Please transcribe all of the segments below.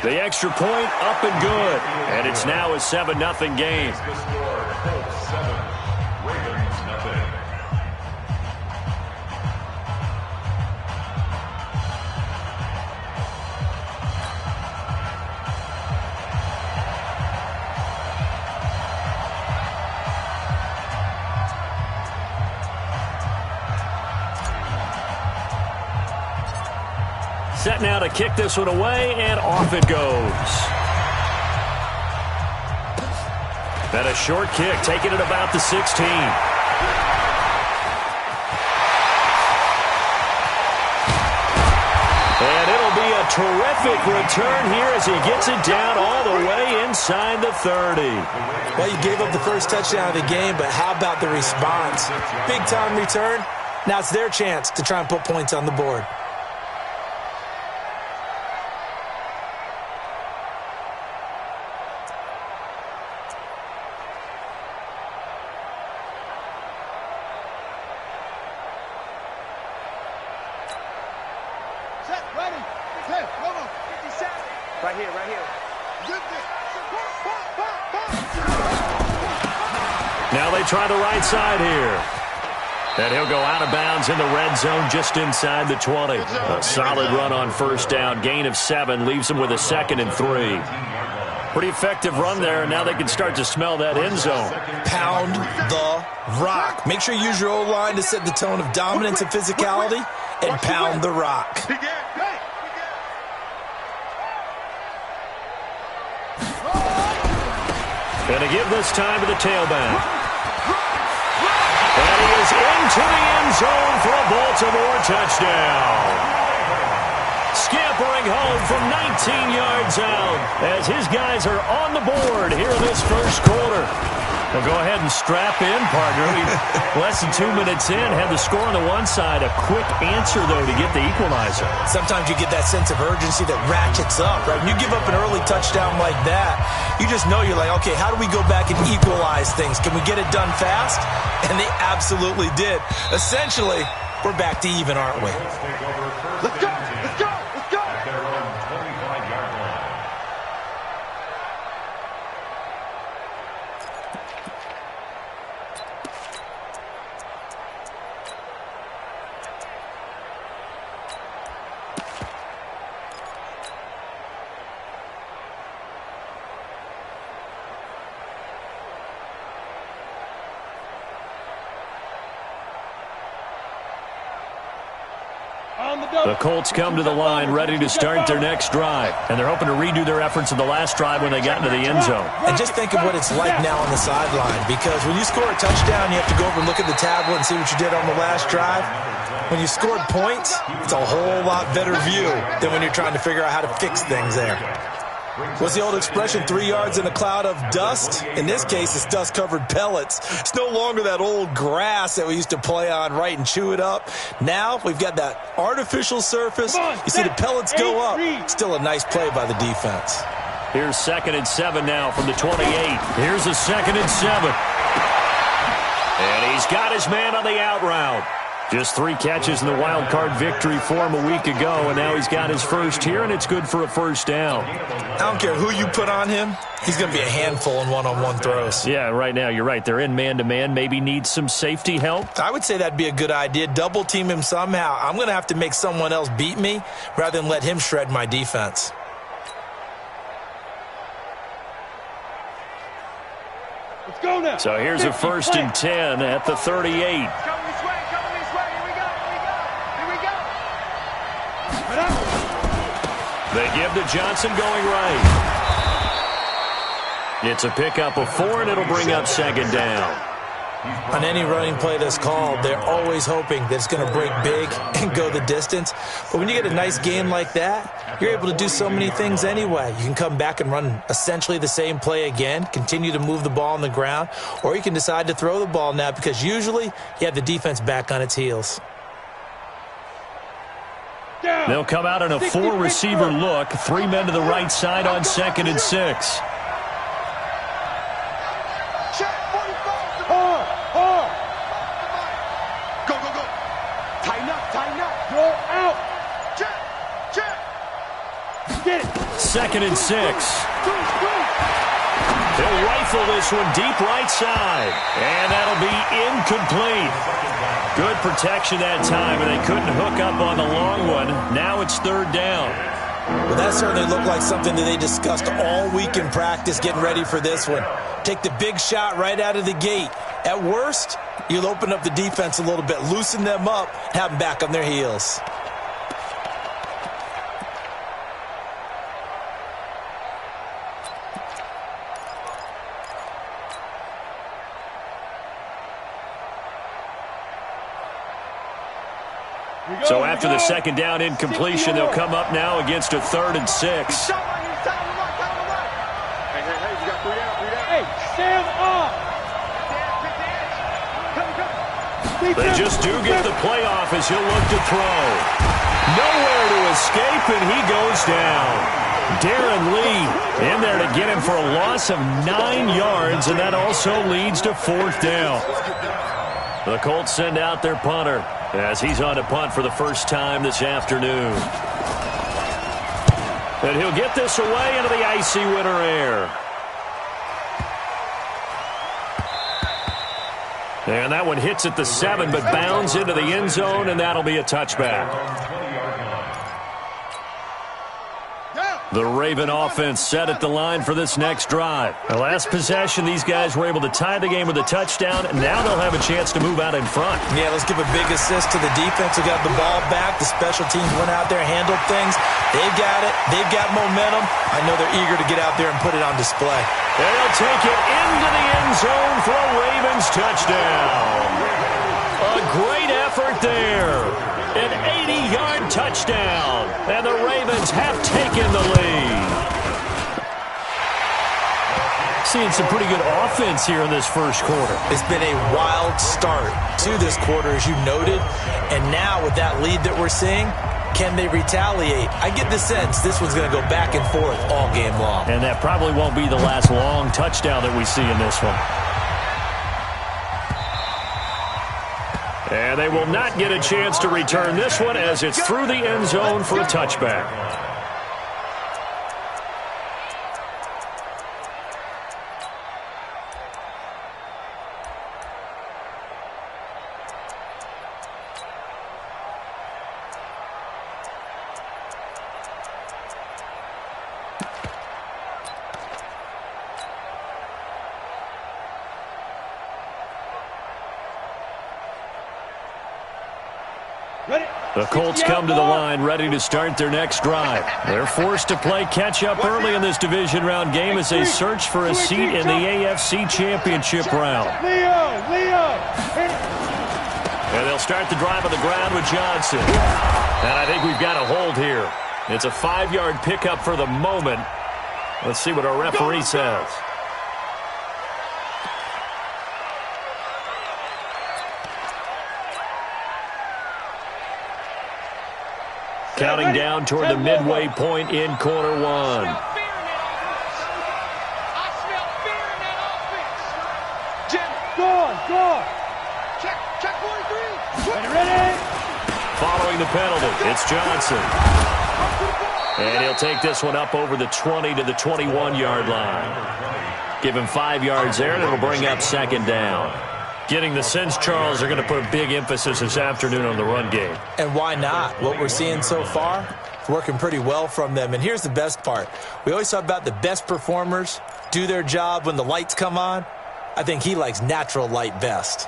The extra point up and good. And it's now a 7-0 game. Set now to kick this one away, and off it goes. And a short kick, taking it about the 16. And it'll be a terrific return here as he gets it down all the way inside the 30. Well, you gave up the first touchdown of the game, but how about the response? Big-time return. Now it's their chance to try and put points on the board. Now they try the right side here. And he'll go out of bounds in the red zone just inside the 20. A solid run on first down. Gain of 7 leaves him with a 2nd and 3. Pretty effective run there, and now they can start to smell that end zone. Pound the rock. Make sure you use your O-line to set the tone of dominance and physicality, and pound the rock. And to give this time to the tailback. And he is into the end zone for a Baltimore touchdown. Scampering home from 19 yards out as his guys are on the board here in this first quarter. Well, go ahead and strap in, partner. Less than 2 minutes in, had the score on the one side. A quick answer, though, to get the equalizer. Sometimes you get that sense of urgency that ratchets up, right? When you give up an early touchdown like that, you just know you're like, okay, how do we go back and equalize things? Can we get it done fast? And they absolutely did. Essentially, we're back to even, aren't we? Let's go! Let's go! Let's go! Their own 25-yard line. The Colts come to the line ready to start their next drive. And they're hoping to redo their efforts in the last drive when they got into the end zone. And just think of what it's like now on the sideline. Because when you score a touchdown, you have to go over and look at the tablet and see what you did on the last drive. When you scored points, it's a whole lot better view than when you're trying to figure out how to fix things there. What's the old expression, 3 yards in a cloud of dust? In this case, it's dust-covered pellets. It's no longer that old grass that we used to play on, right, and chew it up. Now we've got that artificial surface. You see the pellets go up. Still a nice play by the defense. Here's 2nd and 7 now from the 28. Here's a 2nd and 7. And he's got his man on the out route. Just 3 catches in the wild card victory for him a week ago, and now he's got his first here, and it's good for a first down. I don't care who you put on him. He's going to be a handful in one-on-one throws. Yeah, right now, you're right. They're in man-to-man. Maybe needs some safety help. I would say that'd be a good idea. Double-team him somehow. I'm going to have to make someone else beat me rather than let him shred my defense. Let's go now. So here's a 1st and 10 at the 38. They give to Johnson going right. It's a pickup of 4, and it'll bring up 2nd down. On any running play that's called, they're always hoping that it's going to break big and go the distance. But when you get a nice game like that, you're able to do so many things anyway. You can come back and run essentially the same play again, continue to move the ball on the ground, or you can decide to throw the ball now because usually you have the defense back on its heels. They'll come out in a 4-receiver look. 3 men to the right side on 2nd and 6. Go, go, go. Tighten up, tighten up. Go out. Check, check. Get it. 2nd and 6. He'll rifle this one deep right side. And that'll be incomplete. Good protection that time, and they couldn't hook up on the long one. Now it's 3rd down. Well, that certainly looked like something that they discussed all week in practice, getting ready for this one. Take the big shot right out of the gate. At worst, you'll open up the defense a little bit, loosen them up, have them back on their heels. So after the 2nd down incompletion, they'll come up now against a 3rd and 6. Hey, you got 3 down. Hey, stand up. They just do get the playoff as he'll look to throw. Nowhere to escape, and he goes down. Darren Lee in there to get him for a loss of 9 yards, and that also leads to 4th down. The Colts send out their punter as he's on to punt for the first time this afternoon. And he'll get this away into the icy winter air. And that one hits at the 7, but bounds into the end zone, and that'll be a touchback. The Raven offense set at the line for this next drive. The last possession, these guys were able to tie the game with a touchdown, and now they'll have a chance to move out in front. Yeah, let's give a big assist to the defense who got the ball back. The special teams went out there, handled things. They've got it. They've got momentum. I know they're eager to get out there and put it on display. They'll take it into the end zone for a Ravens touchdown. A great effort there. An 80-yard touchdown. And the Ravens have taken the lead. Seeing some pretty good offense here in this first quarter. It's been a wild start to this quarter, as you noted. And now with that lead that we're seeing, can they retaliate? I get the sense this one's going to go back and forth all game long. And that probably won't be the last long touchdown that we see in this one. And they will not get a chance to return this one as it's through the end zone for a touchback. The Colts come to the line ready to start their next drive. They're forced to play catch-up early in this division round game as they search for a seat in the AFC Championship round. And they'll start the drive on the ground with Johnson. And I think we've got a hold here. It's a 5-yard pickup for the moment. Let's see what our referee says. Counting down toward the midway point in quarter one. Following the penalty, it's Johnson. And he'll take this one up over the 20 to the 21-yard line. Give him 5 yards there, and it'll bring up 2nd down. Getting the sense, Charles, are going to put a big emphasis this afternoon on the run game. And why not? What we're seeing so far, it's working pretty well from them. And here's the best part. We always talk about the best performers do their job when the lights come on. I think he likes natural light best.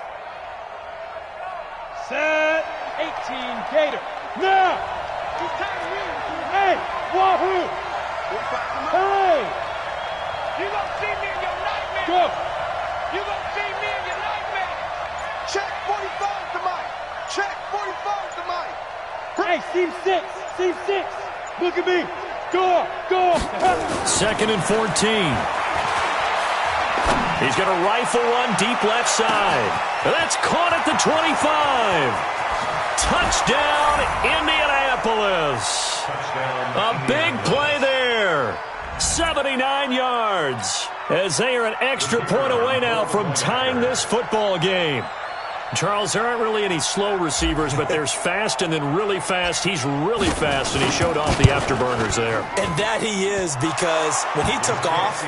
Set, 18, Gator. Now! Hey, Wahoo! Hey! You gonna see me in your nightmare? Go! You gonna see me in your nightmare? Check 45 to Mike. Check 45 to Mike. Hey, seam 6. Seam 6. Look at me. Go. 2nd and 14. He's going to rifle one deep left side. That's caught at the 25. Touchdown, Indianapolis. A big play there. 79 yards. As they are an extra point away now from tying this football game. Charles, there aren't really any slow receivers, but there's fast and then really fast. He's really fast, and he showed off the afterburners there. And that he is, because when he took off,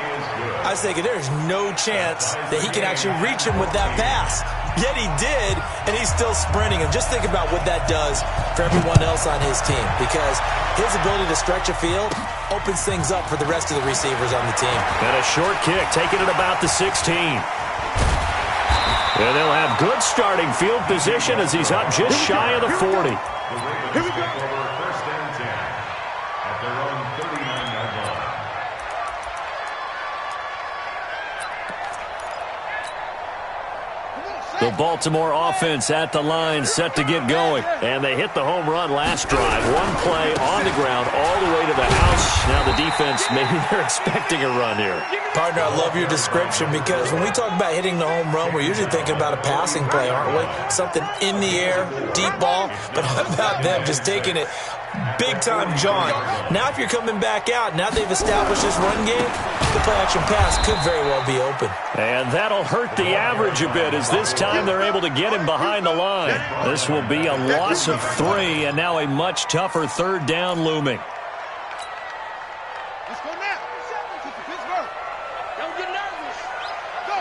I was thinking there's no chance that he can actually reach him with that pass. Yet he did, and he's still sprinting. And just think about what that does for everyone else on his team, because his ability to stretch a field opens things up for the rest of the receivers on the team. And a short kick, taking it about the 16. And they'll have good starting field position as he's up just shy of the 40. Here we go. First and 10 at their own 39-yard line. The Baltimore offense at the line, set to get going. And they hit the home run last drive. One play on the ground all the way to the house. Now the defense, maybe they're expecting a run here. Partner, I love your description, because when we talk about hitting the home run, we're usually thinking about a passing play, aren't we? Something in the air, deep ball. But how about them just taking it big-time jaunt? Now if you're coming back out, now they've established this run game, the play-action pass could very well be open. And that'll hurt the average a bit, as this time they're able to get him behind the line. This will be a loss of 3, and now a much tougher third down looming. Let's go now. Pittsburgh. Don't get nervous. Go.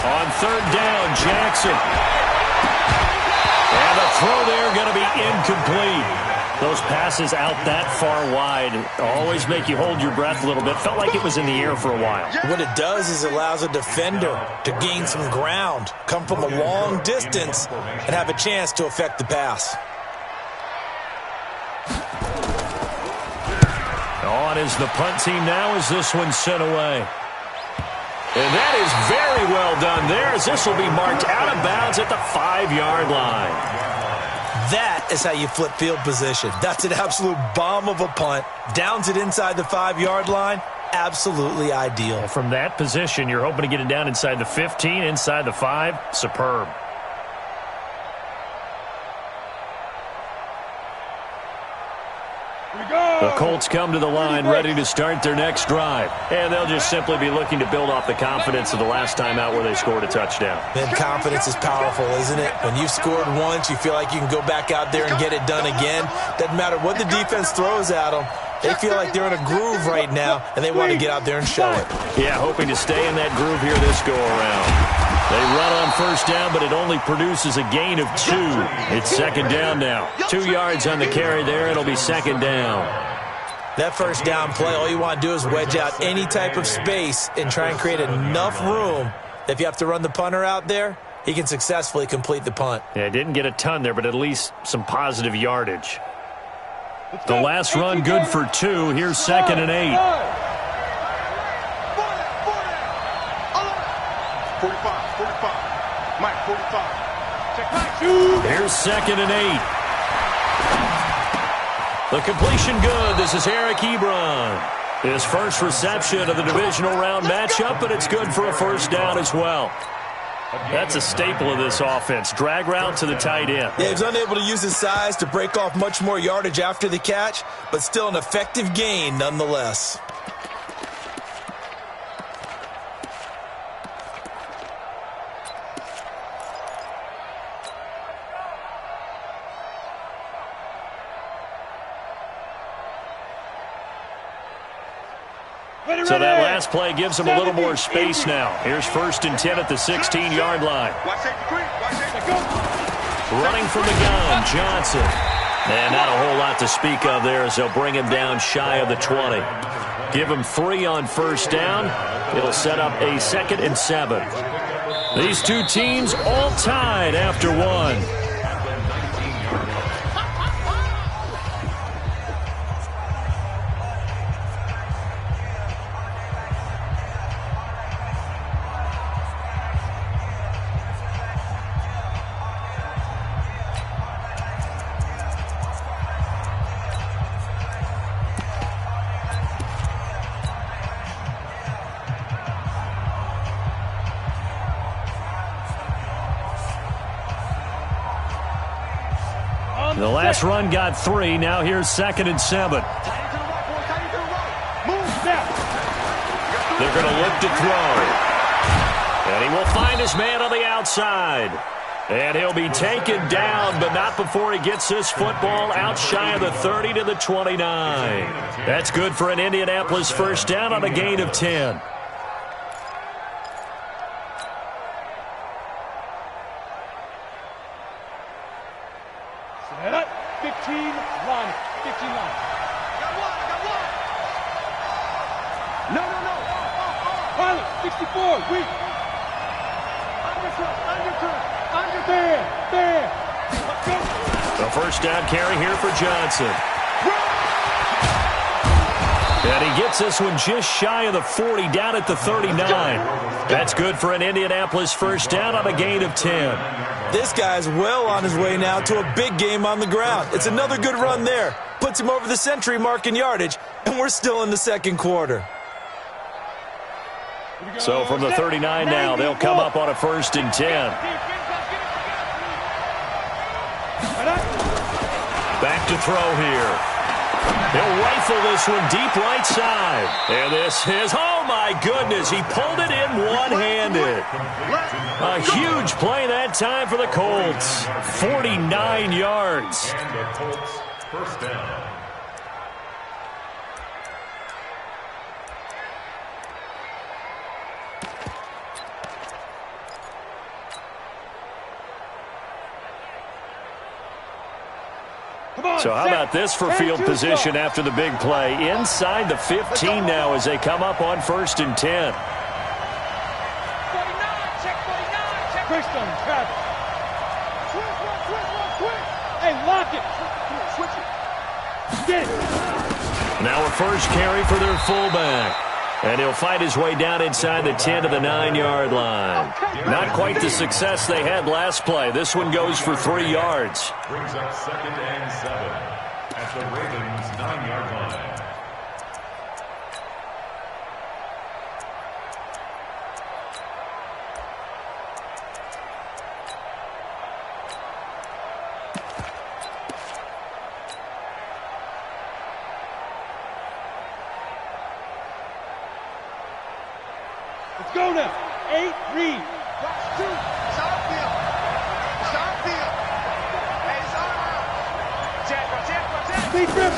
On third down, Jackson. And the throw there going to be incomplete. Those passes out that far wide always make you hold your breath a little bit. Felt like it was in the air for a while. What it does is it allows a defender to gain some ground, come from a long distance, and have a chance to affect the pass. On is the punt team now as this one's sent away. And that is very well done there, as this will be marked out of bounds at the 5-yard line. That is how you flip field position. That's an absolute bomb of a punt. Downs it inside the 5-yard line. Absolutely ideal. From that position, you're hoping to get it down inside the 15, inside the 5. Superb. The Colts come to the line ready to start their next drive. And they'll just simply be looking to build off the confidence of the last time out where they scored a touchdown. Man, confidence is powerful, isn't it? When you've scored once, you feel like you can go back out there and get it done again. Doesn't matter what the defense throws at them. They feel like they're in a groove right now, and they want to get out there and show it. Yeah, hoping to stay in that groove here this go-around. They run on first down, but it only produces a gain of 2. It's second down now. 2 yards on the carry there. It'll be second down. That first down play, all you want to do is wedge out any type of space and try and create enough room that if you have to run the punter out there, he can successfully complete the punt. Yeah, didn't get a ton there, but at least some positive yardage. The last run good for 2. Here's second and 8. 45. Mike, 45. Here's second and 8. The completion good. This is Eric Ebron. His first reception of the divisional round matchup, but it's good for a first down as well. That's a staple of this offense. Drag route to the tight end. Yeah, he was unable to use his size to break off much more yardage after the catch, but still an effective gain nonetheless. So that last play gives them a little more space now. Here's first and 10 at the 16-yard line. Running from the gun, Johnson. And not a whole lot to speak of there as they'll bring him down shy of the 20. Give him 3 on first down. It'll set up a second and 7. These two teams all tied after 1. The last run got 3. Now here's second and 7. They're going to look to throw. And he will find his man on the outside. And he'll be taken down, but not before he gets this football out shy of the 30 to the 29. That's good for an Indianapolis first down on a gain of 10. Set up. 15 line. 15 line. No. Pilot, 64, weak. Undercut. There. Let's go. The first down carry here for Johnson. And he gets this one just shy of the 40, down at the 39. That's good for an Indianapolis first down on a gain of 10. This guy's well on his way now to a big game on the ground. It's another good run there. Puts him over the century mark in yardage, and we're still in the second quarter. So from the 39 now, they'll come up on a 1st and 10. Back to throw here. He'll rifle this one deep right side. And this is, oh my goodness, he pulled it in one-handed. A huge play that time for the Colts. 49 yards. And the Colts first down. So how about this for field position after the big play? Inside the 15 now as they come up on 1st and 10. 49, check 49, check. Quick on Travis. Switch. Hey, lock it. Switch it. Get it. Now a first carry for their fullback. And he'll fight his way down inside the 10 to the 9-yard line. Not quite the success they had last play. This one goes for 3 yards. Brings up 2nd and 7 at the Ravens' 9-yard line. Let's go now. 8, read. Watch 2. Sharp field. Hey, it's all out. Check. Deep rip.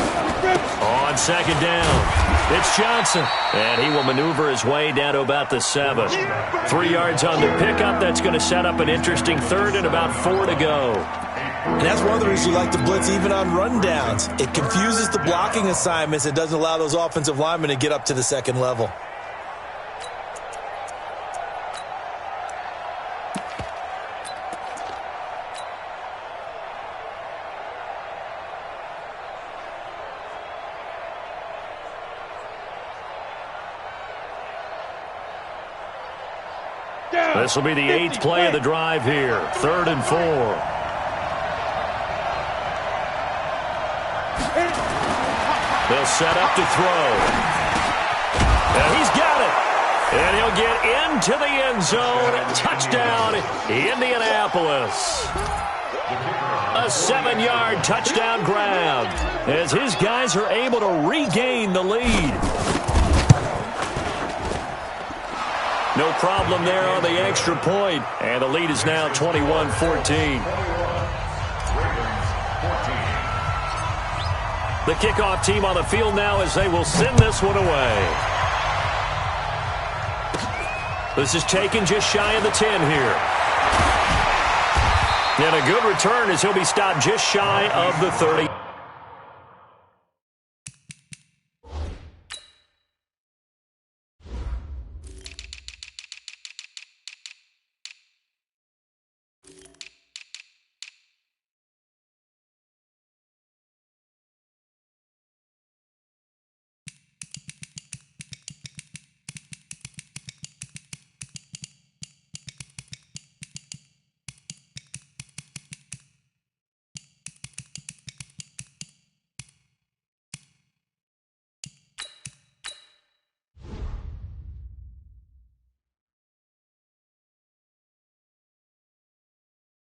On 2nd down, it's Johnson. And he will maneuver his way down to about the 7. 3 yards on the pickup. That's going to set up an interesting 3rd and about 4 to go. And that's one of the reasons you like to blitz even on rundowns. It confuses the blocking assignments. It doesn't allow those offensive linemen to get up to the second level. This will be the 8th play of the drive here. 3rd and 4. They'll set up to throw. And he's got it. And he'll get into the end zone. Touchdown, Indianapolis. A 7-yard touchdown grab as his guys are able to regain the lead. No problem there on the extra point. And the lead is now 21-14. The kickoff team on the field now as they will send this one away. This is taken just shy of the 10 here. And a good return as he'll be stopped just shy of the 30.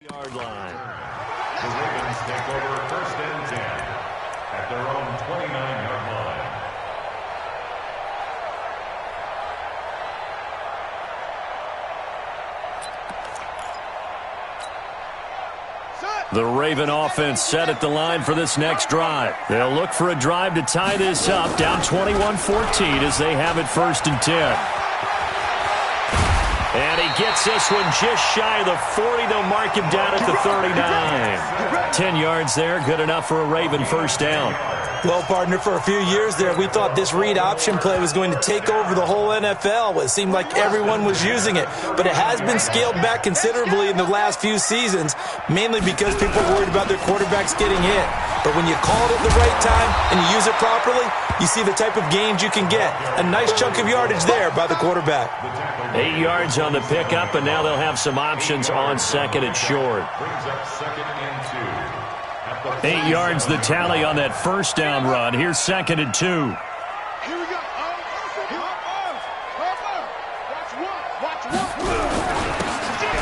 Yard line. The Ravens take over 1st and 10 at their own 29-yard line. The Raven offense set at the line for this next drive. They'll look for a drive to tie this up, down 21-14 as they have it 1st and 10. And he gets this one just shy of the 40. They'll mark him down at the 39. 10 yards there, good enough for a Raven first down. Well, partner, for a few years there, we thought this read option play was going to take over the whole NFL. It seemed like everyone was using it, but it has been scaled back considerably in the last few seasons, mainly because people are worried about their quarterbacks getting hit. But when you call it at the right time and you use it properly, you see the type of gains you can get. A nice chunk of yardage there by the quarterback. 8 yards on the pickup, and now they'll have some options on 2nd and short. 8 yards the tally on that first down run. Here's 2nd and 2. Here we go. Watch one.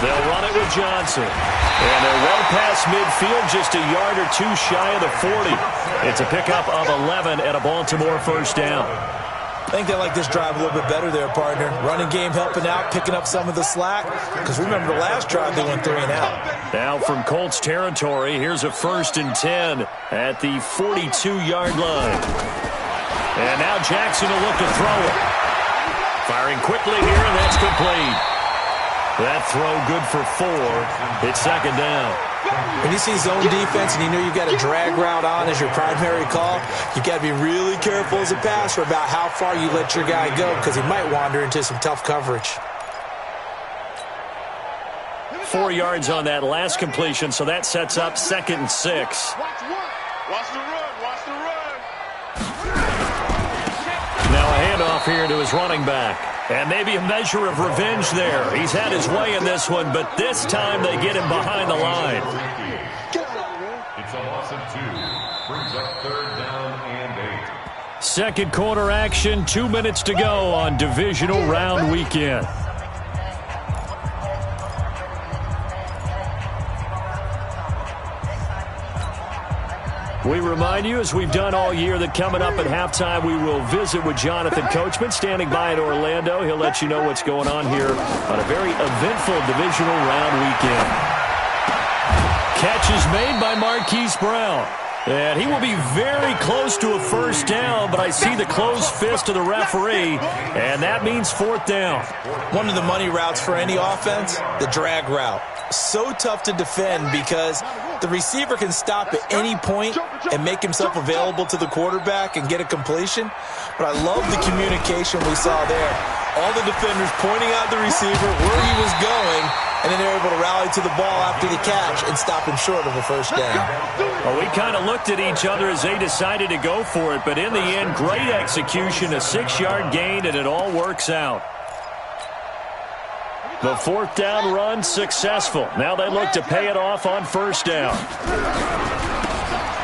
They'll run it with Johnson. And they're well past midfield, just a yard or two shy of the 40. It's a pickup of 11 at a Baltimore first down. I think they like this drive a little bit better there, partner. Running game helping out, picking up some of the slack. Because remember the last drive, they went 3 and out. Now from Colts territory, here's a 1st and 10 at the 42-yard line. And now Jackson will look to throw it. Firing quickly here, and that's complete. That throw good for 4. It's 2nd down. When you see zone defense and you know you've got a drag route on as your primary call, you've got to be really careful as a passer about how far you let your guy go because he might wander into some tough coverage. 4 yards on that last completion, so that sets up 2nd and 6. Watch the run. Watch the run. Now a handoff here to his running back. And maybe a measure of revenge there. He's had his way in this one, but this time they get him behind the line. It's a loss of 2. Brings up 3rd down and 8. Second quarter action, 2 minutes to go on divisional round weekend. We remind you, as we've done all year, that coming up at halftime, we will visit with Jonathan Coachman, standing by in Orlando. He'll let you know what's going on here on a very eventful divisional round weekend. Catch is made by Marquise Brown. And he will be very close to a first down, but I see the closed fist of the referee, and that means 4th down. One of the money routes for any offense, the drag route. So tough to defend because the receiver can stop at any point and make himself available to the quarterback and get a completion. But I love the communication we saw there. All the defenders pointing out the receiver, where he was going, and then they're able to rally to the ball after the catch and stop him short of a first down. Well, we kind of looked at each other as they decided to go for it, but in the end, great execution, a 6-yard gain, and it all works out. The 4th down run successful. Now they look to pay it off on first down.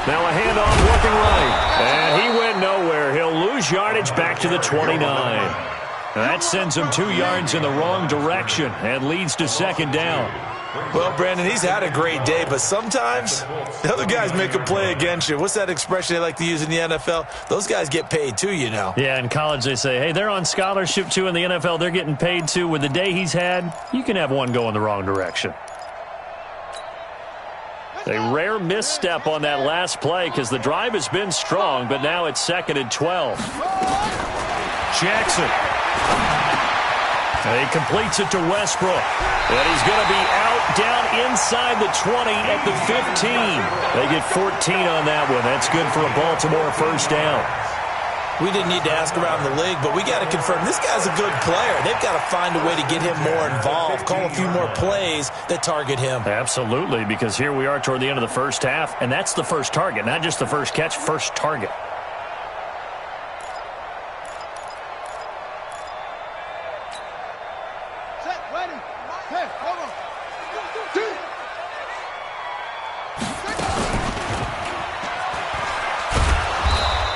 Now a handoff working right. And he went nowhere. He'll lose yardage back to the 29. That sends him 2 yards in the wrong direction and leads to 2nd down. Well, Brandon, he's had a great day, but sometimes the other guys make a play against you. What's that expression they like to use in the NFL? Those guys get paid too, you know. Yeah, in college they say, hey, they're on scholarship too. In the NFL, they're getting paid too. With the day he's had, you can have one go in the wrong direction. A rare misstep on that last play because the drive has been strong, but now it's 2nd and 12. Jackson. He completes it to Westbrook. And he's going to be out down inside the 20 at the 15. They get 14 on that one. That's good for a Baltimore first down. We didn't need to ask around the league, but we got to confirm this guy's a good player. They've got to find a way to get him more involved, call a few more plays that target him. Absolutely, because here we are toward the end of the first half, and that's the first target, not just the first catch, first target.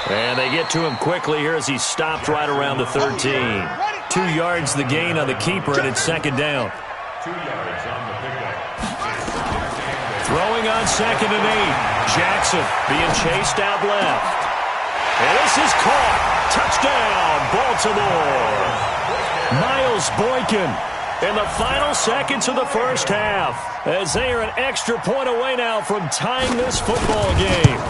And they get to him quickly here as he stopped right around the 13. 2 yards the gain on the keeper, and it's 2nd down. 2 yards on the pickup. Throwing on 2nd and 8. Jackson being chased out left. And this is caught. Touchdown, Baltimore. Miles Boykin. in the final seconds of the first half, as they are an extra point away now from tying this football game.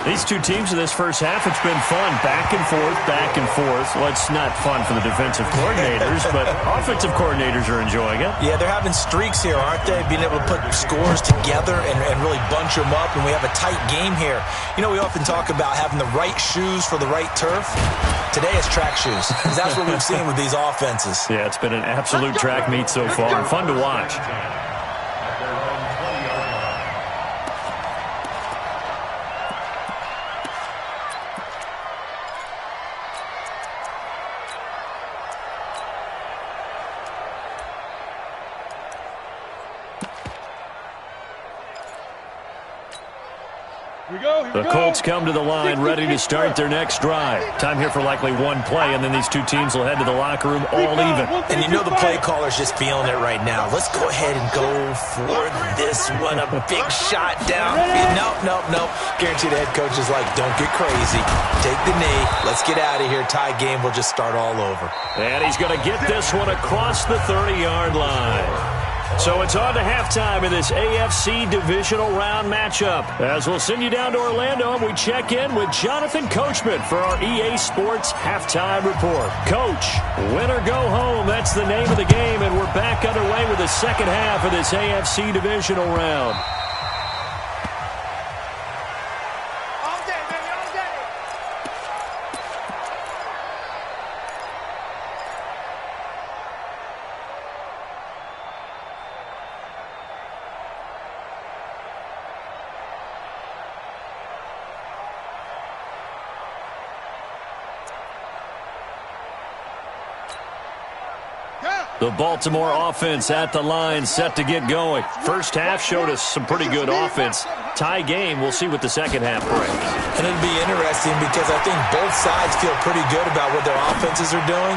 These two teams in this first half, it's been fun. Back and forth, back and forth. Well, it's not fun for the defensive coordinators, but offensive coordinators are enjoying it. Yeah, they're having streaks here, aren't they? Being able to put scores together and really bunch them up, and we have a tight game here. You know, we often talk about having the right shoes for the right turf. Today it's track shoes, because that's what we've seen with these offenses. Yeah, it's been an absolute track meet so far. Fun to watch. The Colts come to the line ready to start their next drive. Time here for likely one play, and then these two teams will head to the locker room all even. And you know the play caller's just feeling it right now. Let's go ahead and go for this one. A big shot down. Nope. Guarantee the head coach is like, don't get crazy. Take the knee. Let's get out of here. Tie game. We'll just start all over. And he's going to get this one across the 30-yard line. So it's on to halftime in this AFC divisional round matchup. As we'll send you down to Orlando, and we check in with Jonathan Coachman for our EA Sports Halftime Report. Coach, win or go home, that's the name of the game, and we're back underway with the second half of this AFC divisional round. The Baltimore offense at the line, set to get going. First half showed us some pretty good offense. Tie game, we'll see what the second half brings. And it'll be interesting because I think both sides feel pretty good about what their offenses are doing.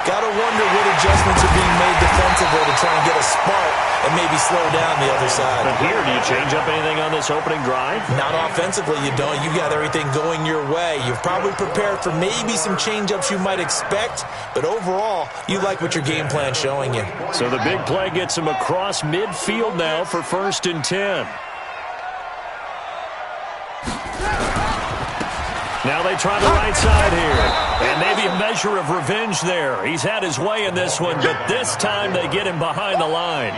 Got to wonder what adjustments are being made defensively to try and get a spark and maybe slow down the other side. But here, do you change up anything on this opening drive? Not offensively, you don't. You got everything going your way. You've probably prepared for maybe some change-ups you might expect, but overall, you like what your game plan's showing you. So the big play gets him across midfield now for 1st and 10. Now they try the right side here. And maybe a measure of revenge there. He's had his way in this one, but this time they get him behind the line.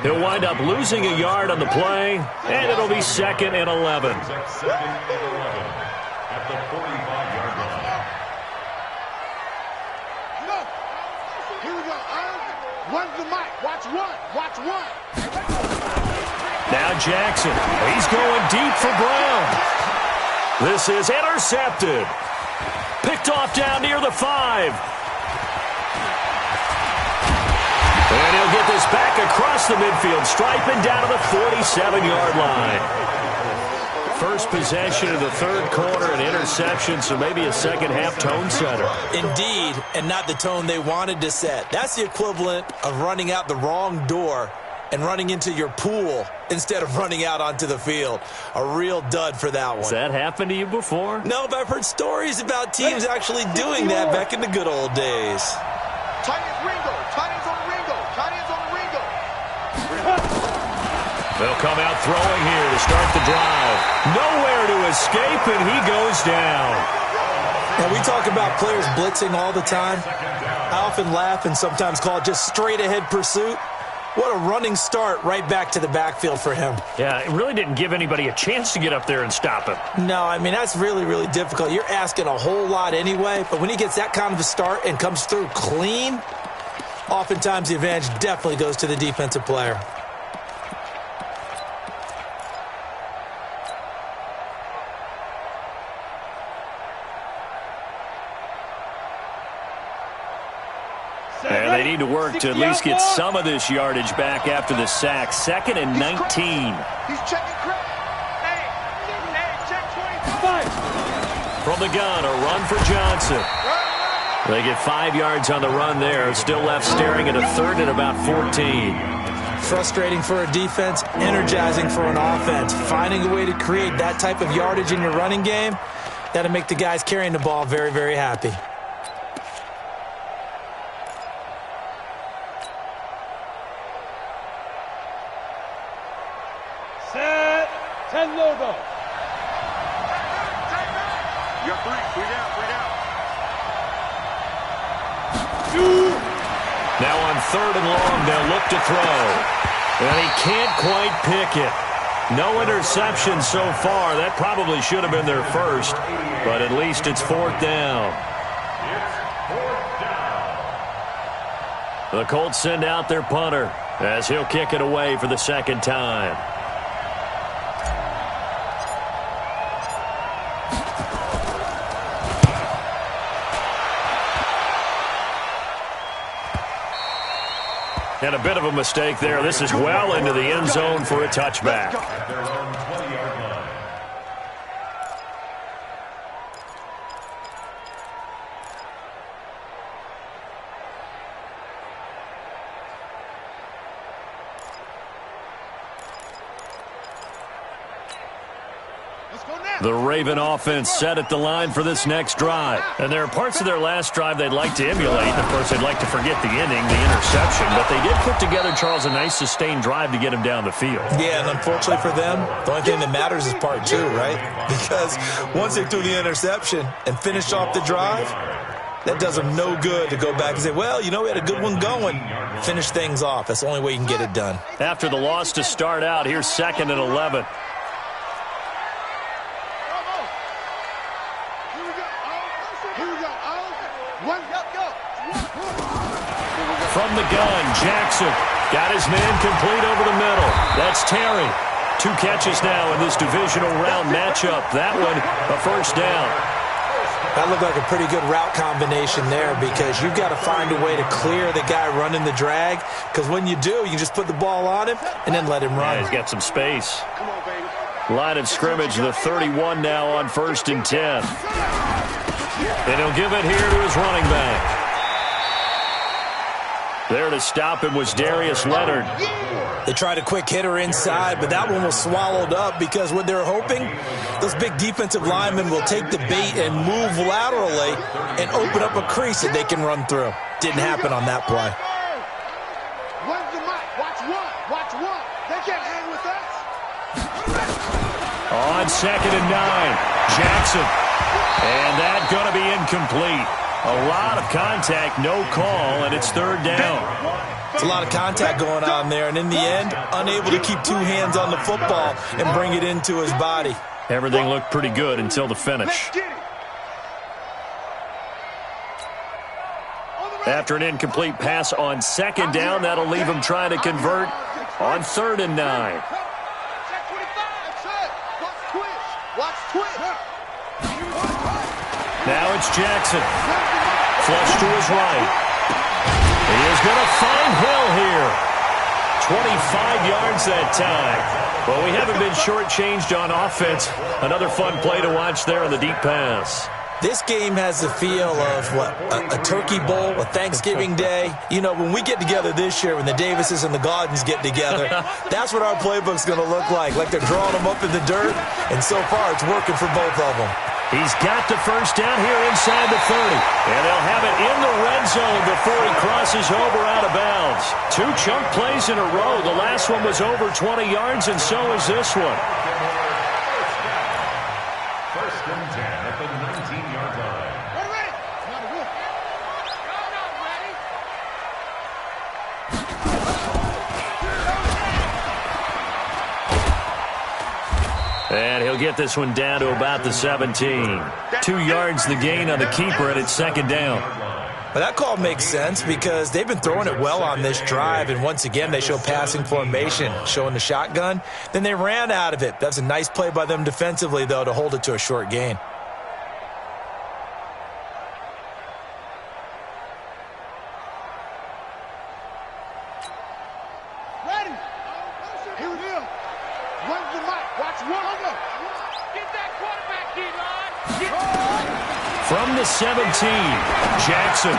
He'll wind up losing a yard on the play, and it'll be 2nd and 11. At the 45-yard line. Here we go. Run the mic. Watch one. Now Jackson. He's going deep for Brown. This is intercepted. Picked off down near the 5. And he'll get this back across the midfield, striping down to the 47-yard line. First possession of the third quarter, an interception, so maybe a second-half tone setter. Indeed, and not the tone they wanted to set. That's the equivalent of running out the wrong door and running into your pool instead of running out onto the field. A real dud for that one. Has that happened to you before? No, but I've heard stories about teams actually doing that back in the good old days. Tight ends Ringo. Tight ends on Ringo. Tight ends on Ringo. They'll come out throwing here to start the drive. Nowhere to escape, and he goes down. Now, we talk about players blitzing all the time. I often laugh and sometimes call it just straight-ahead pursuit. What a running start right back to the backfield for him. Yeah, it really didn't give anybody a chance to get up there and stop him. No, I mean, that's really, really difficult. You're asking a whole lot anyway, but when he gets that kind of a start and comes through clean, oftentimes the advantage definitely goes to the defensive player. And they need to work to at least get some of this yardage back after the sack. 2nd and 19. He's checking credit. Hey, check 25. From the gun, a run for Johnson. They get 5 yards on the run there. Still left staring at a 3rd and about 14. Frustrating for a defense, energizing for an offense. Finding a way to create that type of yardage in your running game, that'll make the guys carrying the ball very, very happy. Set. 10 logo. You got 3 down, 3 down. Now on 3rd and long, they'll look to throw. And he can't quite pick it. No interception so far. That probably should have been their first, but at least it's 4th down. The Colts send out their punter as he'll kick it away for the 2nd time. And a bit of a mistake there. This is well into the end zone for a touchback. At their own 20-yard line. The Raven offense set at the line for this next drive. And there are parts of their last drive they'd like to emulate. And, of course, they'd like to forget the inning, the interception. But they did put together, Charles, a nice sustained drive to get him down the field. Yeah, and unfortunately for them, the only thing that matters is part 2, right? Because once they threw the interception and finished off the drive, that does them no good to go back and say, well, you know, we had a good one going. Finish things off. That's the only way you can get it done. After the loss to start out, here's 2nd and 11. From the gun, Jackson got his man complete over the middle. That's Terry. 2 catches now in this divisional round matchup. That one, a 1st down. That looked like a pretty good route combination there because you've got to find a way to clear the guy running the drag, because when you do, you just put the ball on him and then let him run. Yeah, he's got some space. Line of scrimmage, the 31 now on 1st and 10. And he'll give it here to his running back. There to stop him was Darius Leonard. They tried a quick hitter inside, but that one was swallowed up because what they're hoping, those big defensive linemen will take the bait and move laterally and open up a crease that they can run through. Didn't happen on that play. When's the mic? Watch one. Watch one. They can't hang with us. On 2nd and 9, Jackson. And that's going to be incomplete. A lot of contact, no call, and it's 3rd down. It's a lot of contact going on there, and in the end, unable to keep 2 hands on the football and bring it into his body. Everything looked pretty good until the finish. After an incomplete pass on 2nd down, that'll leave him trying to convert on 3rd and 9. Now it's Jackson. Flush to his right. He is going to find Hill here. 25 yards that time. Well, we haven't been shortchanged on offense. Another fun play to watch there on the deep pass. This game has the feel of, what, a turkey bowl, a Thanksgiving day. You know, when we get together this year, when the Davises and the Gaudens get together, that's what our playbook's going to look like they're drawing them up in the dirt, and so far it's working for both of them. He's got the 1st down here inside the 30. And they'll have it in the red zone before he crosses over out of bounds. 2 chunk plays in a row. The last one was over 20 yards, and so is this one. 1st and 10 at the 19-yard line. And he'll get this one down to about the 17. 2 yards the gain on the keeper, and it's 2nd down. But that call makes sense because they've been throwing it well on this drive, and once again they show passing formation, showing the shotgun. Then they ran out of it. That's a nice play by them defensively, though, to hold it to a short gain. Ready. Here we go. When's the mic? Watch one. Get that quarterback, D-line. From the 17, Jackson.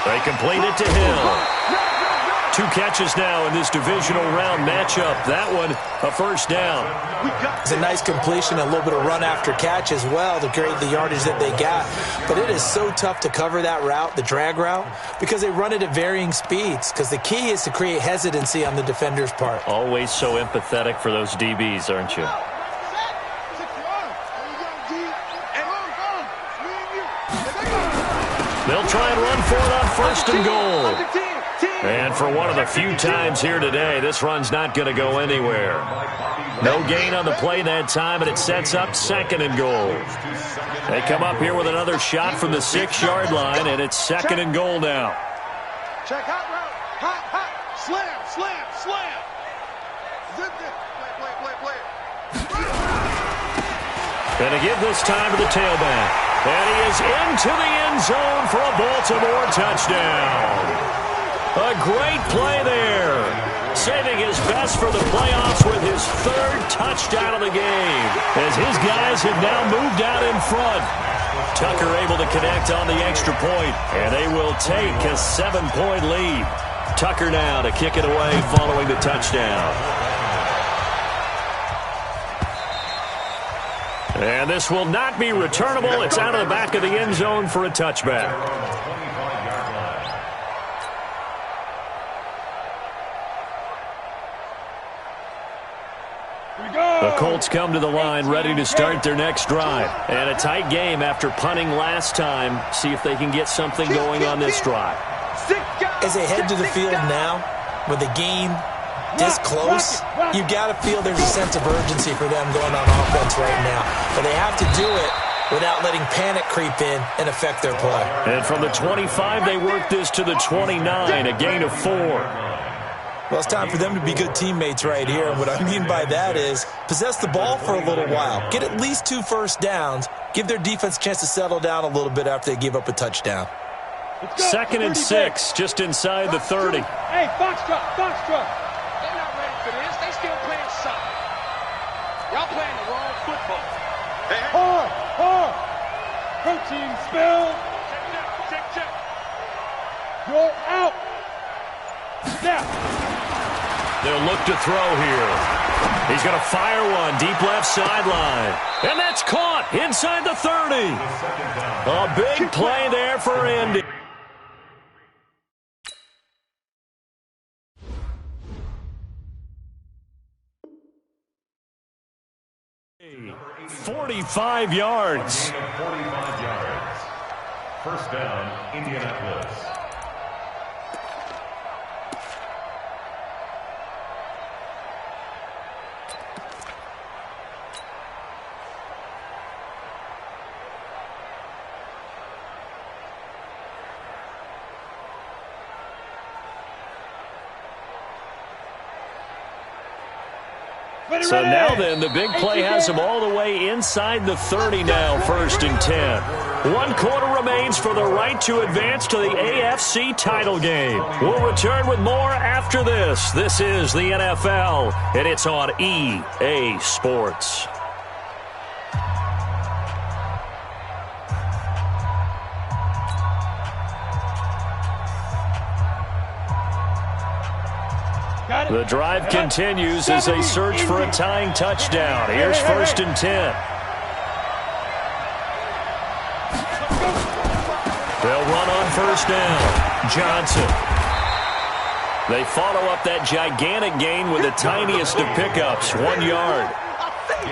They complete it to Hill. 2 catches now in this divisional round matchup. That one, a first down. It's a nice completion, a little bit of run after catch as well to create the yardage that they got. But it is so tough to cover that route, the drag route, because they run it at varying speeds. Because the key is to create hesitancy on the defender's part. Always so empathetic for those DBs, aren't you? They'll try and run for it on first and goal. And for one of the few times here today, this run's not going to go anywhere. No gain on the play that time, and it sets up second and goal. They come up here with another shot from the 6-yard line, and it's second and goal now. Check hot route. Hot, hot. Slam, slam, slam. Zip it. Play. And to give this time to the tailback. And he is into the end zone for a Baltimore touchdown. A great play there. Saving his best for the playoffs with his 3rd touchdown of the game. As his guys have now moved out in front. Tucker able to connect on the extra point. And they will take a 7-point lead. Tucker now to kick it away following the touchdown. And this will not be returnable. It's out of the back of the end zone for a touchback. The Colts come to the line ready to start their next drive. And a tight game after punting last time. See if they can get something going on this drive. As they head to the field now, with the game this close, you got to feel there's a sense of urgency for them going on offense right now. But they have to do it without letting panic creep in and affect their play. And from the 25, they work this to the 29, a gain of 4. Well, it's time for them to be good teammates right here. And what I mean by that is possess the ball for a little while. Get at least 2 first downs. Give their defense a chance to settle down a little bit after they give up a touchdown. 2nd and 6, just inside the 30. Hey, Foxtrot. They're not ready for this. They still playing soccer. Y'all playing the wrong football. Hard. Protein spill. Check. You're out. Snap. They'll look to throw here. He's going to fire one deep left sideline. And that's caught inside the 30. A big play there for Indy. Number 45 yards. 45 yards. First down, Indianapolis. So now then, the big play has him all the way inside the 30 now, 1st and 10. 1 quarter remains for the right to advance to the AFC title game. We'll return with more after this. This is the NFL, and it's on EA Sports. The drive continues as they search for a tying touchdown. Here's 1st and 10. They'll run on 1st down. Johnson. They follow up that gigantic gain with the tiniest of pickups, 1 yard.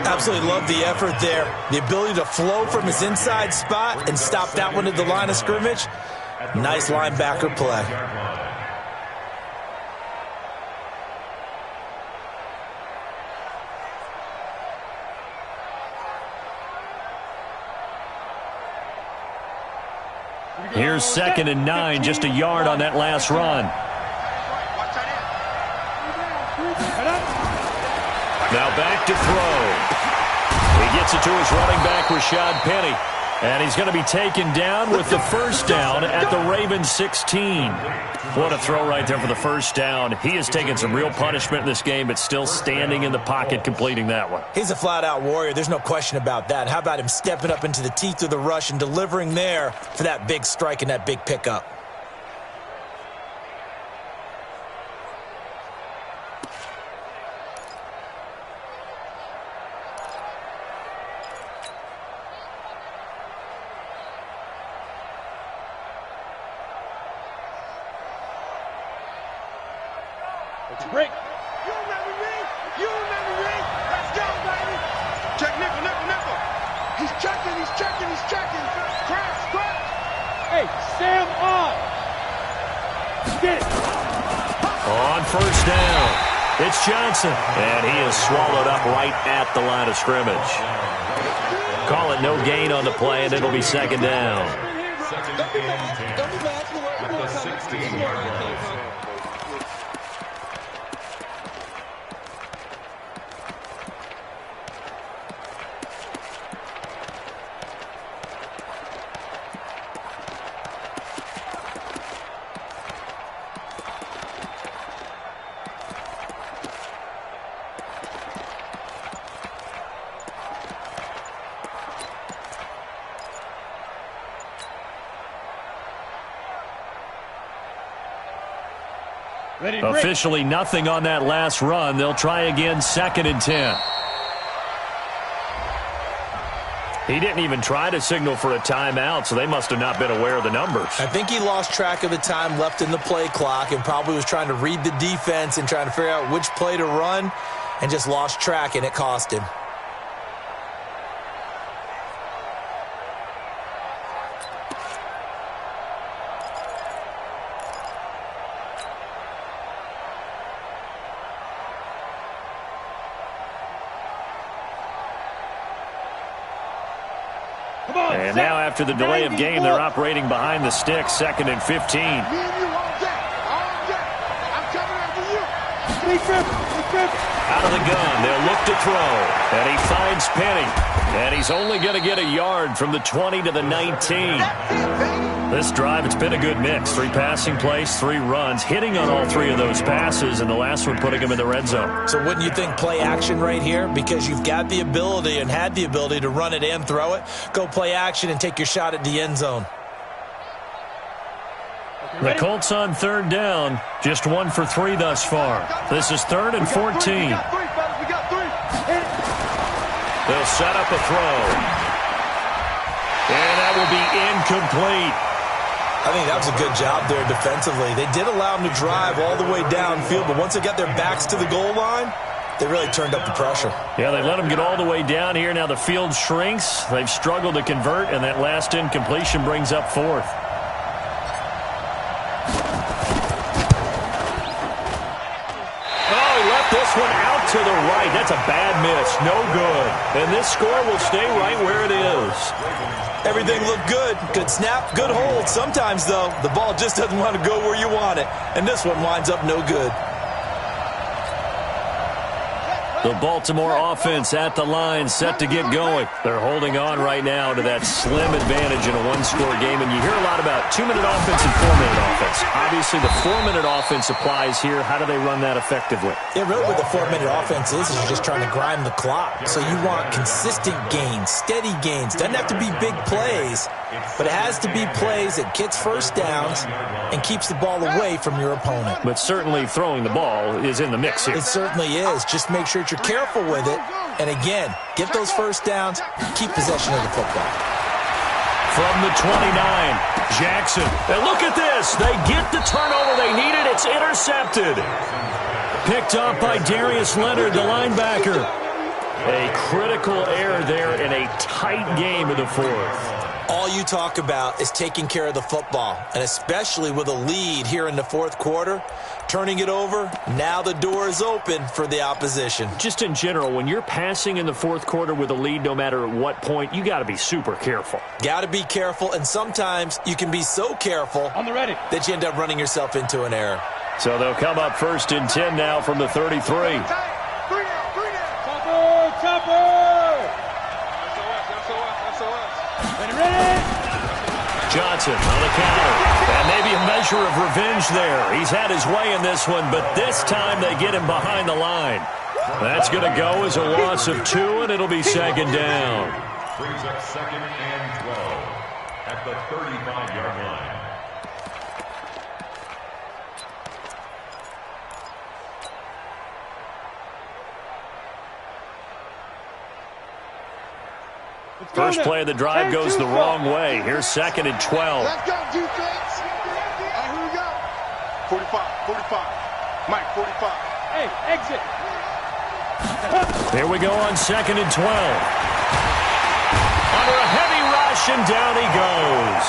Absolutely love the effort there. The ability to flow from his inside spot and stop that one at the line of scrimmage. Nice linebacker play. Here's 2nd and 9, just a yard on that last run. Now back to throw. He gets it to his running back, Rashad Penny. And he's going to be taken down with the 1st down at the Ravens 16. What a throw right there for the 1st down. He has taken some real punishment in this game, but still standing in the pocket completing that one. He's a flat-out warrior. There's no question about that. How about him stepping up into the teeth of the rush and delivering there for that big strike and that big pickup? Break. You remember me? You remember me? Let's go, baby. Check nickel, nickel, nickel. He's checking, he's checking, he's checking. Crash, crash. Hey, Sam on. Get it. On first down, it's Johnson, and he is swallowed up right at the line of scrimmage. Call it no gain on the play, and it'll be second down. Don't be mad. Don't be mad. At the 16-yard line. Ready to break. Officially nothing on that last run. They'll try again, 2nd and 10. He didn't even try to signal for a timeout, so they must have not been aware of the numbers. I think he lost track of the time left in the play clock and probably was trying to read the defense and trying to figure out which play to run and just lost track, and it cost him. And now after the delay of game, they're operating behind the sticks, 2nd and 15. Me and you all day. All day. I'm coming after you. Out of the gun, they'll look to throw. And he finds Penny. And he's only going to get a yard from the 20 to the 19. This drive, it's been a good mix. 3 passing plays, 3 runs, hitting on all 3 of those passes, and the last one putting him in the red zone. So wouldn't you think play action right here? Because you've got the ability and had the ability to run it and throw it. Go play action and take your shot at the end zone. The Colts on 3rd down, just 1 for 3 thus far. This is 3rd and 14. We got 3, fellas. We got 3. They'll set up a throw. And that will be incomplete. I think that was a good job there defensively. They did allow them to drive all the way downfield, but once they got their backs to the goal line, they really turned up the pressure. Yeah, they let them get all the way down here. Now the field shrinks. They've struggled to convert, and that last incompletion brings up 4th. Oh, he left this one out to the right. That's a bad miss. No good. And this score will stay right where it is. Everything looked good. Good snap, good hold. Sometimes, though, the ball just doesn't want to go where you want it. And this one winds up no good. The Baltimore offense at the line, set to get going. They're holding on right now to that slim advantage in a one-score game. And you hear a lot about 2-minute offense and 4-minute offense. Obviously, the 4-minute offense applies here. How do they run that effectively? Yeah, really what the 4-minute offense is you're just trying to grind the clock. So you want consistent gains, steady gains. Doesn't have to be big plays, but it has to be plays that gets first downs and keeps the ball away from your opponent. But certainly throwing the ball is in the mix here. It certainly is. Just make sure that you're careful with it. And again, get those first downs, keep possession of the football. From the 29, Jackson. And look at this. They get the turnover they needed. It's intercepted. Picked up by Darius Leonard, the linebacker. A critical error there in a tight game in the 4th. All you talk about is taking care of the football, and especially with a lead here in the 4th quarter, turning it over, now the door is open for the opposition. Just in general, when you're passing in the 4th quarter with a lead, no matter at what point, you got to be super careful. Got to be careful, and sometimes you can be so careful On the ready. that you end up running yourself into an error. So they'll come up 1st and 10 now from the 33. Chopper! Johnson on the counter. And maybe a measure of revenge there. He's had his way in this one, but this time they get him behind the line. That's going to go as a loss of 2, and it'll be 2nd down. Brings up 2nd and 12 at the 35-yard line. First play of the drive goes the wrong way. Here's 2nd and 12. Let's go, defense. All right, here we go. 45, 45. Mike, 45. Hey, exit. Here we go on 2nd and 12. Under a heavy rush, and down he goes.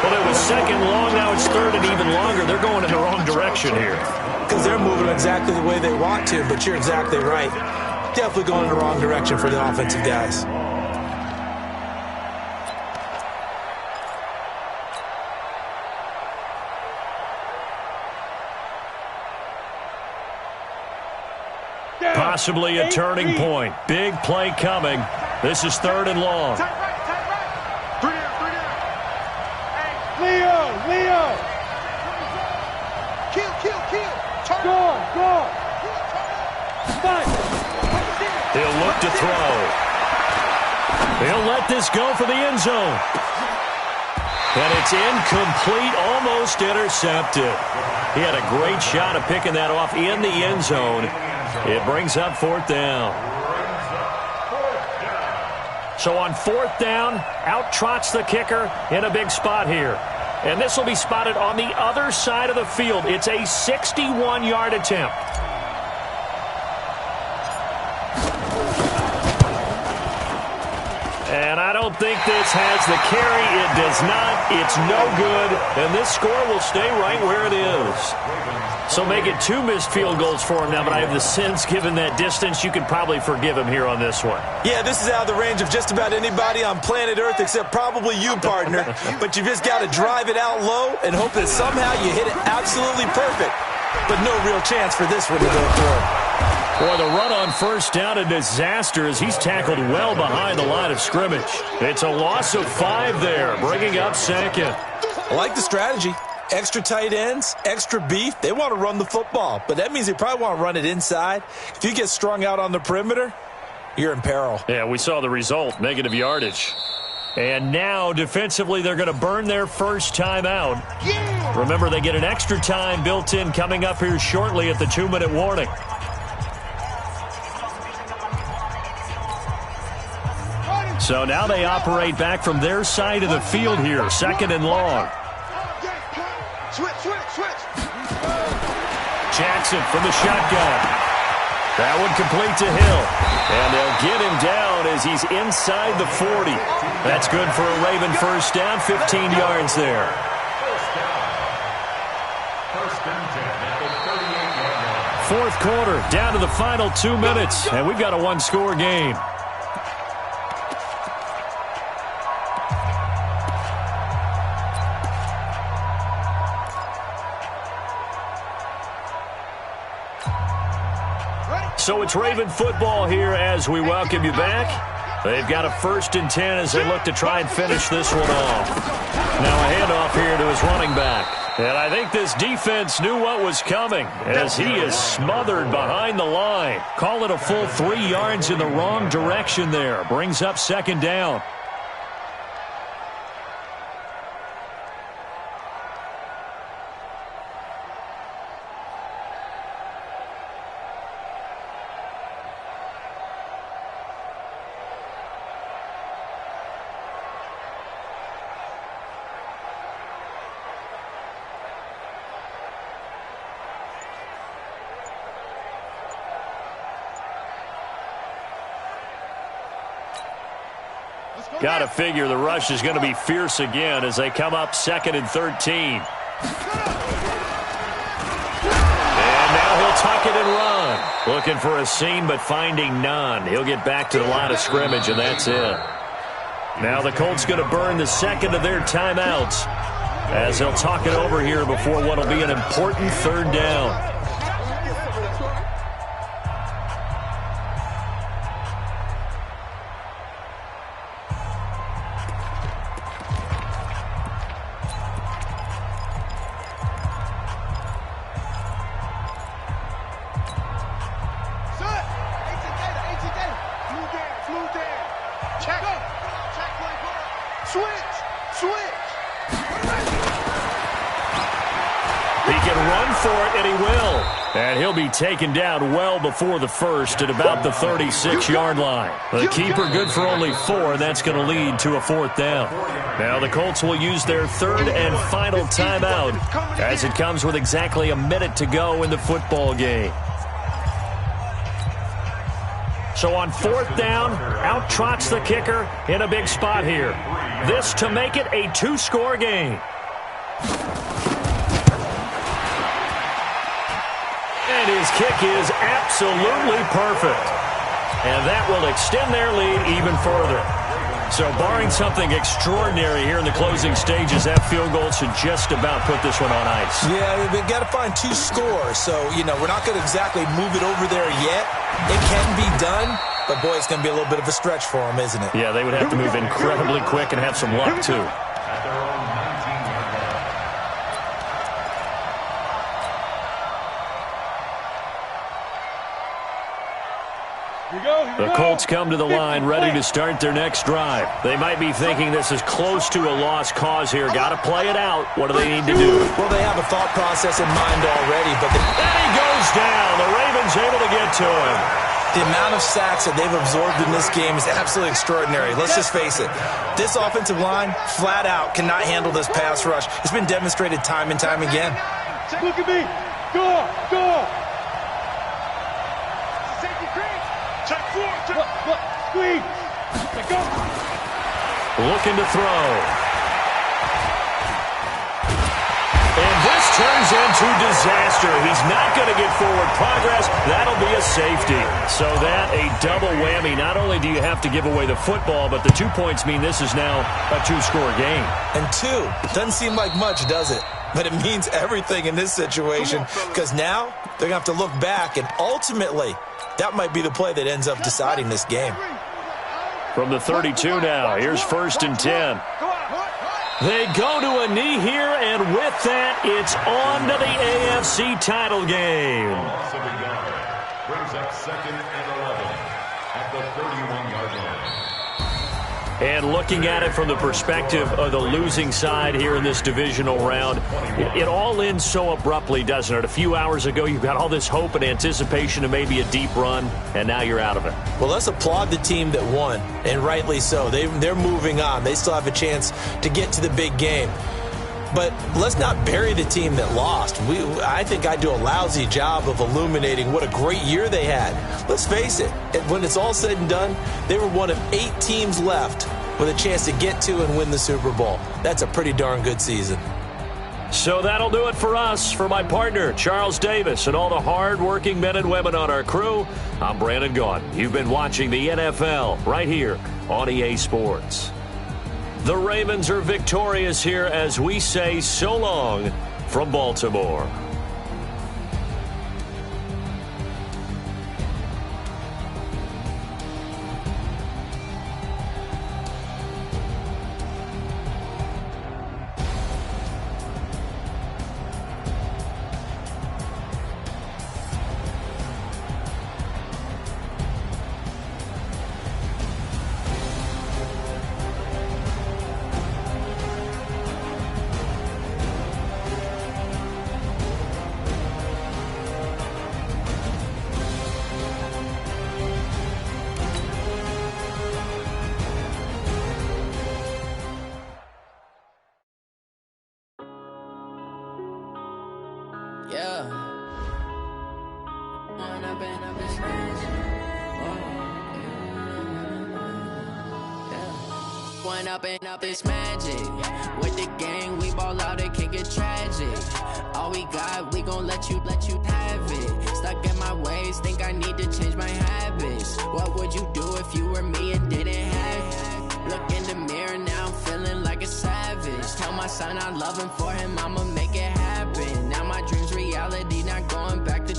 Well, it was 2nd long, now it's 3rd and even longer. They're going in the wrong direction here. Because they're moving exactly the way they want to, but you're exactly right. Definitely going in the wrong direction for the offensive guys. Possibly a turning point. Big play coming. This is 3rd and long. Tight right. 3 down, 3 down. Leo. Kill. Turn. Go. Fight. He'll look to throw. He'll let this go for the end zone. And it's incomplete, almost intercepted. He had a great shot of picking that off in the end zone. It brings up 4th down. So on 4th down, out trots the kicker in a big spot here. And this will be spotted on the other side of the field. It's a 61-yard attempt. And I don't think this has the carry. It does not. It's no good. And this score will stay right where it is. So make it 2 missed field goals for him now, but I have the sense, given that distance, you could probably forgive him here on this one. Yeah, this is out of the range of just about anybody on planet Earth except probably you, partner. But you just got to drive it out low and hope that somehow you hit it absolutely perfect. But no real chance for this one to go through. Boy, the run on 1st down, a disaster as he's tackled well behind the line of scrimmage. It's a loss of 5 there, bringing up 2nd. I like the strategy. Extra tight ends, extra beef. They want to run the football, but that means they probably want to run it inside. If you get strung out on the perimeter, you're in peril. Yeah, we saw the result, negative yardage. And now, defensively, they're going to burn their first time out. Yeah. Remember, they get an extra time built in coming up here shortly at the 2-minute warning. So now they operate back from their side of the field here, 2nd and long. Switch. Jackson from the shotgun. That one complete to Hill. And they'll get him down as he's inside the 40. That's good for a Raven first down, 15 yards there. First and 10 at the 38-yard line. 4th quarter, down to the final 2 minutes, and we've got a 1-score game. So it's Raven football here as we welcome you back. They've got a 1st and 10 as they look to try and finish this one off. Now a handoff here to his running back. And I think this defense knew what was coming as he is smothered behind the line. Call it a full 3 yards in the wrong direction there. Brings up 2nd down. Got to figure the rush is going to be fierce again as they come up 2nd and 13. And now he'll tuck it and run. Looking for a seam, but finding none. He'll get back to the line of scrimmage, and that's it. Now the Colts going to burn the 2nd of their timeouts as they'll talk it over here before what will be an important 3rd down. Taken down well before the 1st at about the 36-yard line. The keeper good for only 4, and that's going to lead to a 4th down. Now the Colts will use their 3rd and final timeout as it comes with exactly a minute to go in the football game. So on 4th down, out trots the kicker in a big spot here. This to make it a 2-score game. And his kick is absolutely perfect. And that will extend their lead even further. So barring something extraordinary here in the closing stages, that field goal should just about put this one on ice. Yeah, they've got to find 2 scores. So, we're not going to exactly move it over there yet. It can be done, but, boy, it's going to be a little bit of a stretch for them, isn't it? Yeah, they would have to move incredibly quick and have some luck, too. The Colts come to the line ready to start their next drive. They might be thinking this is close to a lost cause here. Got to play it out. What do they need to do? Well, they have a thought process in mind already. But and he goes down. The Ravens able to get to him. The amount of sacks that they've absorbed in this game is absolutely extraordinary. Let's just face it. This offensive line, flat out, cannot handle this pass rush. It's been demonstrated time and time again. Look at me. Go. Check 4. Look. Squeeze. Go. Looking to throw. And this turns into disaster. He's not going to get forward progress. That'll be a safety. So that a double whammy. Not only do you have to give away the football, but the 2 points mean this is now a 2-score game. And 2 doesn't seem like much, does it? But it means everything in this situation because now they're going to have to look back, and ultimately that might be the play that ends up deciding this game. From the 32 now, here's 1st and 10. They go to a knee here, and with that, it's on to the AFC title game. Brings up 2nd and 11 at the 31-yard line. And looking at it from the perspective of the losing side here in this divisional round, it all ends so abruptly, doesn't it? A few hours ago, you've got all this hope and anticipation of maybe a deep run, and now you're out of it. Well, let's applaud the team that won, and rightly so. They're moving on. They still have a chance to get to the big game. But let's not bury the team that lost. I think I do a lousy job of illuminating what a great year they had. Let's face it, when it's all said and done, they were one of 8 teams left with a chance to get to and win the Super Bowl. That's a pretty darn good season. So that'll do it for us. For my partner, Charles Davis, and all the hard-working men and women on our crew, I'm Brandon Gaudin. You've been watching the NFL right here on EA Sports. The Ravens are victorious here as we say so long from Baltimore. Up this magic with the gang, we ball out, it can get tragic. All we got, we gon' let you have it. Stuck in my ways, think I need to change my habits. What would you do if you were me and didn't have it? Look in the mirror now, I'm feeling like a savage. Tell my son I love him, for him I'ma make it happen. Now my dreams reality, not going back to.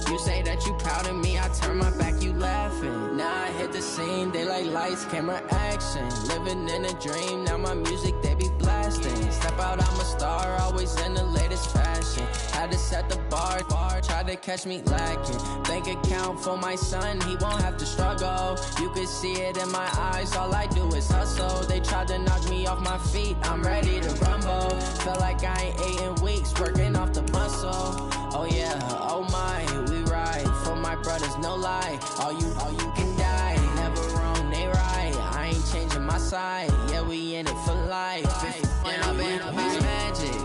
You say that you proud of me, I turn my back, you laughing. Now I hit the scene, they like lights, camera, action. Living in a dream, now my music, they be blasting. Step out, I'm a star, always in the latest fashion. Had to set the bar, try to catch me lacking. Bank account for my son, he won't have to struggle. You could see it in my eyes, all I do is hustle. They tried to knock me off my feet, I'm ready to rumble. Feel like I ain't ate in weeks, working off the muscle. Oh yeah, oh my, we ride for my brothers, no lie. All you can die, never wrong, they right. I ain't changing my side, yeah, we in it for life. And I've been magic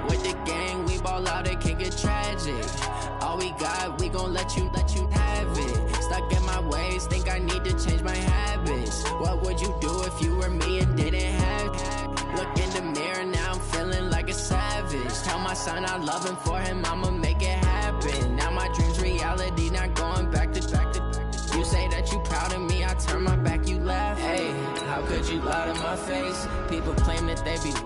with the gang, we ball out, it can get tragic. All we got, we gon' let you have it. Stuck in my ways, think I need to change my habits. What would you do if you were me and didn't have it? Look in the mirror, now I'm feeling like a savage. Tell my son I love him, for him I'ma make it happen. Now my dream's reality, not going back to. You say that you proud of me, I turn my back, you laugh. Hey, how could you lie to my face? People claim that they be